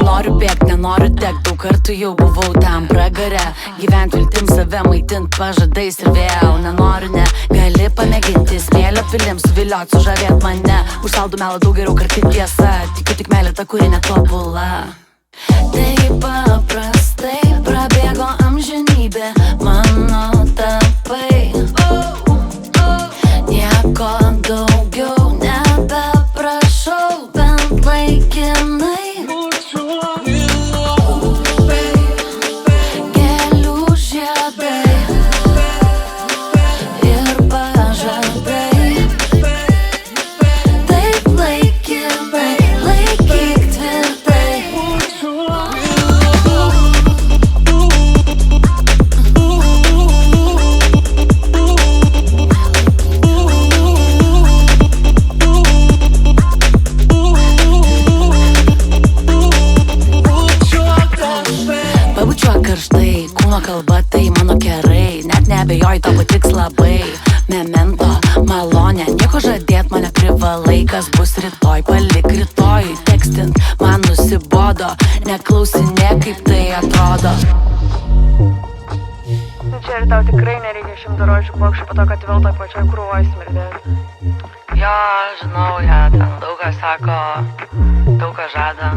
Nenoriu bėgt, nenoriu degt, daug kartų jau buvau tam pragare. Gyvent viltim, save maitint pažadais ir vėl nenoriu, ne. Gali pamėginti smėlio pilim, suviliot, sužavėt mane. Už saldų melą daug geriau kartai tiesa. Tikiu tik meilė ta, kuri netobula. Taip paprastai prabėgo amžinybė, mano tapai. Nieko daugiau nebeprašau, bent laikinai. Gėlių žiedai ir pažadai. Taip laikinai, laikyk tvirtai. Pabučiuok karštai, kūno kalba tai mano kerai. Net neabejoju, tau patiks labai. Memento, malonė, nieko žadėt mane privalai. Kas bus rytoj, palik rytoj. Tekstint man nusibodo, neklausinė kaip tai atrodo. Čia ir tau tikrai nereikia 100 rožių plokščių po to, kad vėl toj pačioj krūvoj smirdėti. Jo, žinau, ją ten daug ką sako, daug ką žada.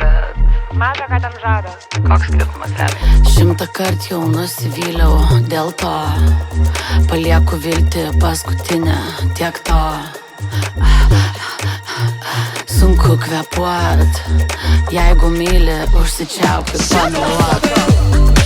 Bet Mato, ką tam žada. koks skirtumas realiai? 100 kart jau nusivyliau, dėl to palieku viltį paskutinę, tiek to. Sunku kvėpuot, jeigu myli, užsičiaupk ir pameluok.